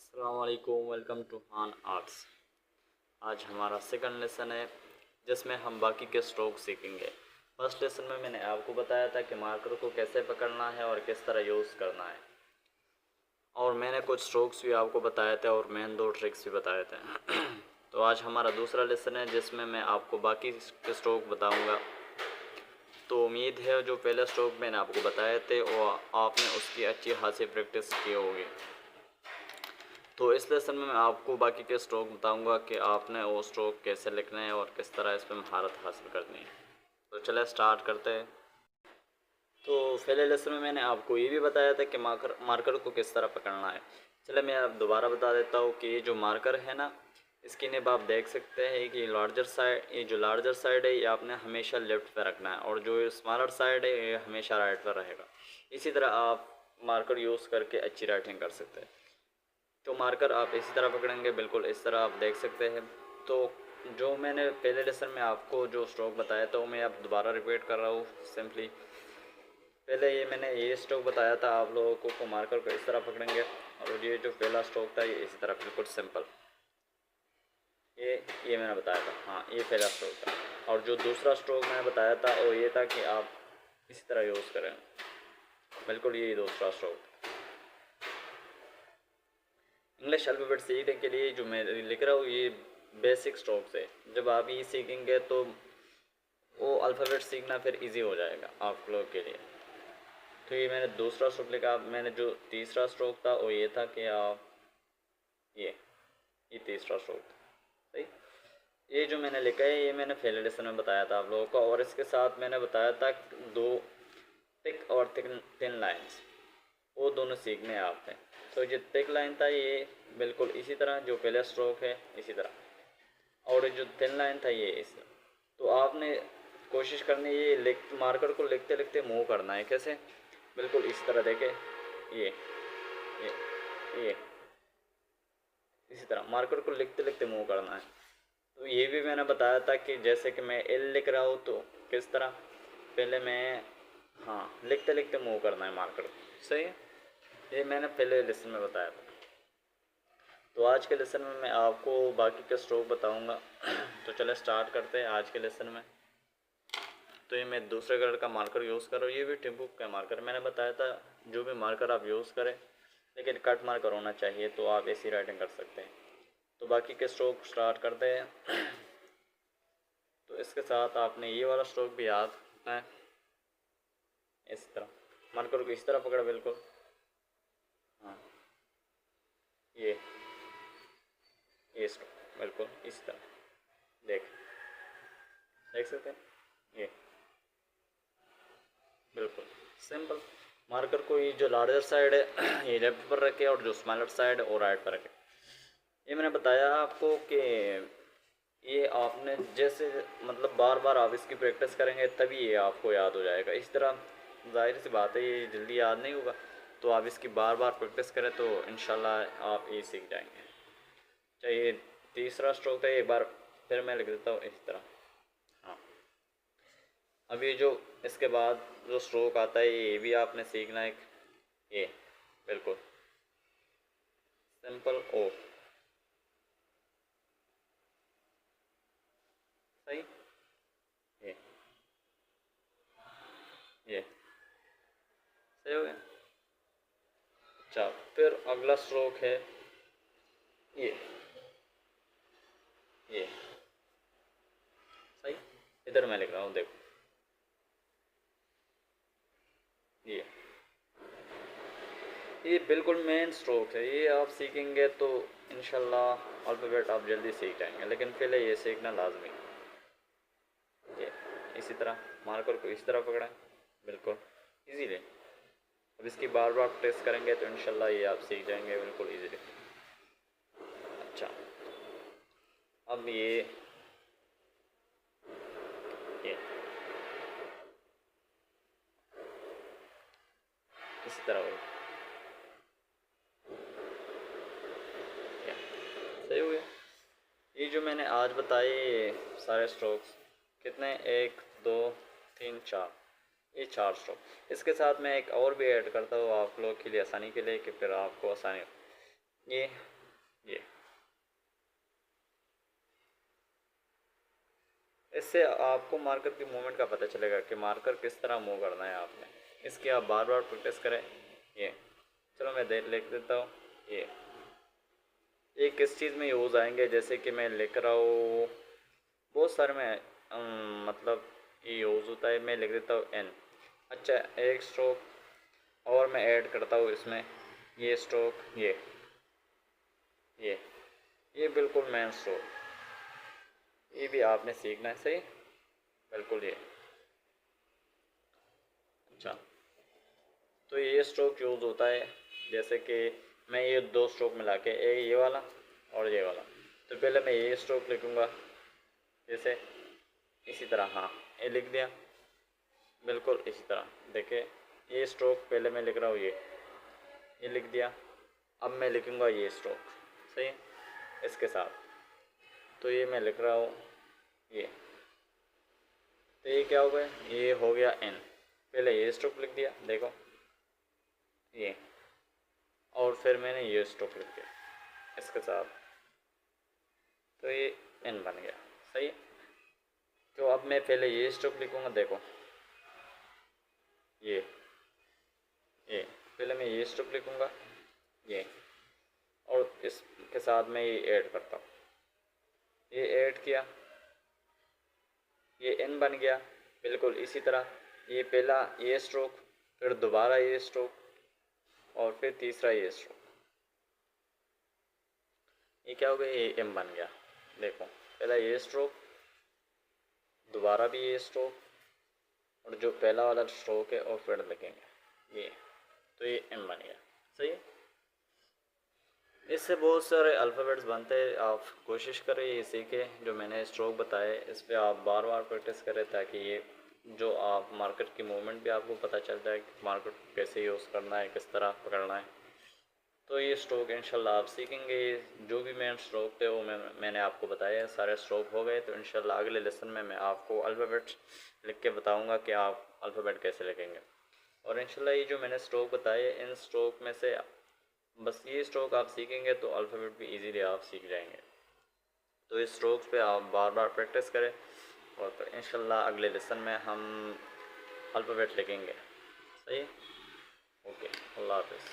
अस्सलाम वालेकुम, welcome to हान आर्ट्स। आज हमारा सेकंड लेसन है जिसमें हम बाकी के स्ट्रोक सीखेंगे। फर्स्ट लेसन में मैंने आपको बताया था कि मार्कर को कैसे पकड़ना है और किस तरह यूज़ करना है, और मैंने कुछ स्ट्रोक्स भी आपको बताए थे और मेन दो ट्रिक्स भी बताए थे। तो आज हमारा दूसरा लेसन है जिसमें मैं आपको बाकी के स्ट्रोक बताऊँगा। तो उम्मीद है जो पहले स्ट्रोक मैंने आपको बताए थे वो आपने उसकी अच्छी खासी प्रैक्टिस की होगी। तो इस लेसन में मैं आपको बाकी के स्ट्रोक बताऊंगा कि आपने वो स्ट्रोक कैसे लिखना है और किस तरह इसमें महारत हासिल करनी है। तो चले स्टार्ट करते हैं। तो पहले लेसन में मैंने आपको ये भी बताया था कि मार्कर को किस तरह पकड़ना है। चले मैं अब दोबारा बता देता हूँ कि ये जो मार्कर है ना, इसकी निब आप देख सकते हैं कि ये जो लार्जर साइड है ये आपने हमेशा लेफ़्ट पे रखना है, और जो स्मॉलर साइड है ये हमेशा राइट पर रहेगा। इसी तरह आप मार्कर यूज़ करके अच्छी राइटिंग कर सकते हैं। तो मार्कर आप इसी तरह पकड़ेंगे, बिल्कुल इस तरह आप देख सकते हैं। तो जो मैंने पहले लेसन में आपको जो स्ट्रोक बताया था वो मैं अब दोबारा रिपीट कर रहा हूँ सिंपली। पहले मैंने ये स्ट्रोक बताया था आप लोगों को मार्कर को इस तरह पकड़ेंगे, और ये जो पहला स्ट्रोक था ये इसी तरह बिल्कुल सिंपल। ये मैंने बताया था, हाँ ये पहला स्ट्रोक था। और जो दूसरा स्ट्रोक मैंने बताया था वो ये था कि आप इसी तरह यूज़ करें, बिल्कुल ये दूसरा स्ट्रोक। इंग्लिश अल्फ़ाबेट सीखने के लिए जो मैं लिख रहा हूँ ये बेसिक स्ट्रोक्स है। जब आप ये सीखेंगे तो वो अल्फ़ाबेट सीखना फिर इजी हो जाएगा आप लोगों के लिए। तो ये मैंने दूसरा स्ट्रोक लिखा। मैंने जो तीसरा स्ट्रोक था वो ये था कि आप ये तीसरा स्ट्रोक था, सही। ये जो मैंने लिखा है ये मैंने पहले लेसन में बताया था आप लोगों को, और इसके साथ मैंने बताया था दो थिक और थिन लाइन्स, वो दोनों सीखने हैं आपने। तो ये थिक लाइन था ये बिल्कुल इसी तरह जो पहला स्ट्रोक है इसी तरह, और जो थिन लाइन था ये इस तरह। तो आपने कोशिश करनी है ये मार्कर को लिखते लिखते मूव करना है। कैसे? बिल्कुल इस तरह देखे, ये ये इसी तरह मार्कर को लिखते लिखते मूव करना है। तो ये भी मैंने बताया था कि जैसे कि मैं एल लिख रहा हूँ तो किस तरह पहले मैं, हाँ, लिखते लिखते मूव करना है मार्कर को, सही है। ये मैंने पहले लेसन में बताया था। तो आज के लेसन में मैं आपको बाकी के स्ट्रोक बताऊंगा। तो चले स्टार्ट करते हैं आज के लेसन में। तो ये मैं दूसरे कलर का मार्कर यूज़ कर रहा हूँ। ये भी टिम्बुक का मार्कर मैंने बताया था, जो भी मार्कर आप यूज़ करें लेकिन कट मार्कर होना चाहिए, तो आप ऐसी राइटिंग कर सकते हैं। तो बाकी के स्ट्रोक स्टार्ट करते हैं। तो इसके साथ आपने ये वाला स्ट्रोक भी याद रखना है। इस तरह मार्कर को इस तरह पकड़ा, बिल्कुल, हाँ, ये स्ट्रोक बिल्कुल इस तरह देख सकते हैं। ये बिल्कुल सिंपल। मार्कर को ये जो लार्जर साइड है ये लेफ्ट पर रखे और जो स्मॉलर साइड है वो राइट पर रखे। ये मैंने बताया आपको कि ये आपने जैसे मतलब बार बार आप इसकी प्रैक्टिस करेंगे तभी ये आपको याद हो जाएगा। इस तरह जाहिर सी बात है ये जल्दी याद नहीं होगा, तो आप इसकी बार बार प्रैक्टिस करें तो इंशाल्लाह आप ये सीख जाएंगे। चाहिए तीसरा स्ट्रोक था, एक बार फिर मैं लिख देता हूँ इस तरह। हाँ, अब ये जो इसके बाद जो स्ट्रोक आता है ये भी आपने सीखना है। ये बिल्कुल सिंपल ओ, सही। ये ये सही हो गया। अच्छा, फिर अगला स्ट्रोक है ये ये सही। इधर मैं लिख रहा हूँ, देखो ये बिल्कुल मेन स्ट्रोक है। ये आप सीखेंगे तो इंशाल्लाह अल्फ़ाबेट आप जल्दी सीख जाएंगे, लेकिन पहले ये सीखना लाजमी है। ये इसी तरह मार्कर को इस तरह पकड़ें, बिल्कुल इजीली। अब इसकी बार बार प्रेस करेंगे तो इंशाल्लाह ये आप सीख जाएंगे बिल्कुल इजीली। अच्छा, अब ये इसी तरह हो, सही हो गया। ये जो मैंने आज बताए सारे स्ट्रोक्स कितने, एक दो तीन चार, ये चार स्ट्रोक। इसके साथ मैं एक और भी ऐड करता हूँ आप लोगों के लिए आसानी के लिए, कि फिर आपको आसानी हो। ये इससे आपको मार्कर की मूवमेंट का पता चलेगा कि मार्कर किस तरह मूव करना है आपने। इसकी आप बार बार प्रैक्टिस करें। ये चलो मैं लिख देता हूँ। ये किस चीज़ में यूज़ आएंगे, जैसे कि मैं लिख रहा हूँ बहुत सारे में मतलब ये यूज़ होता है। मैं लिख देता हूँ एन। अच्छा, एक स्ट्रोक और मैं ऐड करता हूँ इसमें, ये स्ट्रोक, ये ये बिल्कुल मेन स्ट्रोक, ये भी आपने सीखना है। सही, बिल्कुल ये। अच्छा, तो ये स्ट्रोक यूज़ होता है, जैसे कि मैं ये दो स्ट्रोक मिला के, ये वाला और ये वाला, तो पहले मैं ये स्ट्रोक लिखूँगा जैसे इसी तरह। हाँ, ये लिख दिया बिल्कुल इसी तरह। देखिए ये स्ट्रोक पहले मैं लिख रहा हूँ, ये लिख दिया। अब मैं लिखूँगा ये स्ट्रोक, सही है, इसके साथ। तो ये मैं लिख रहा हूँ ये, तो ये क्या हो गया, ये हो गया एन। पहले ये स्ट्रोक लिख दिया, देखो ये, और फिर मैंने ये स्ट्रोक लिख दिया इसके साथ, तो ये एन बन गया। सही है। तो अब मैं पहले ये स्ट्रोक लिखूँगा, देखो ये पहले मैं ये स्ट्रोक लिखूँगा ये, और इसके साथ मैं ये ऐड करता हूँ, ये ऐड किया, ये एन बन गया। बिल्कुल इसी तरह ये पहला ये स्ट्रोक, फिर दोबारा ये स्ट्रोक, और फिर तीसरा ये स्ट्रोक, ये क्या हो गया, ये एम बन गया। देखो पहला ये स्ट्रोक, दोबारा भी ये स्ट्रोक, और जो पहला वाला स्ट्रोक है और फिर लिखेंगे ये, तो ये एम बन गया। सही है। इससे बहुत सारे अल्फ़ाबेट्स बनते हैं। आप कोशिश करें ये सीखें, जो मैंने स्ट्रोक बताए इस पर आप बार बार प्रैक्टिस करें, ताकि ये जो आप मार्केट की मूवमेंट भी आपको पता चल जाए कि मार्केट कैसे यूज़ करना है, किस तरह पकड़ना है। तो ये स्ट्रोक इंशाल्लाह आप सीखेंगे। जो भी मेन स्ट्रोक थे वो मैंने आपको बताया, सारे स्ट्रोक हो गए। तो इंशाल्लाह अगले लेसन में मैं आपको अल्फ़ाबेट्स लिख के बताऊँगा कि आप अल्फ़ाबेट कैसे लिखेंगे। और इंशाल्लाह ये जो मैंने स्ट्रोक बताए, इन स्ट्रोक में से बस ये स्ट्रोक आप सीखेंगे तो अल्फ़ाबेट भी इजीली आप सीख जाएंगे। तो इस स्ट्रोक्स पे आप बार बार प्रैक्टिस करें, और फिर इंशाल्लाह अगले लेसन में हम अल्फ़ाबेट लिखेंगे। सही। ओके, अल्लाह हाफ़िज़।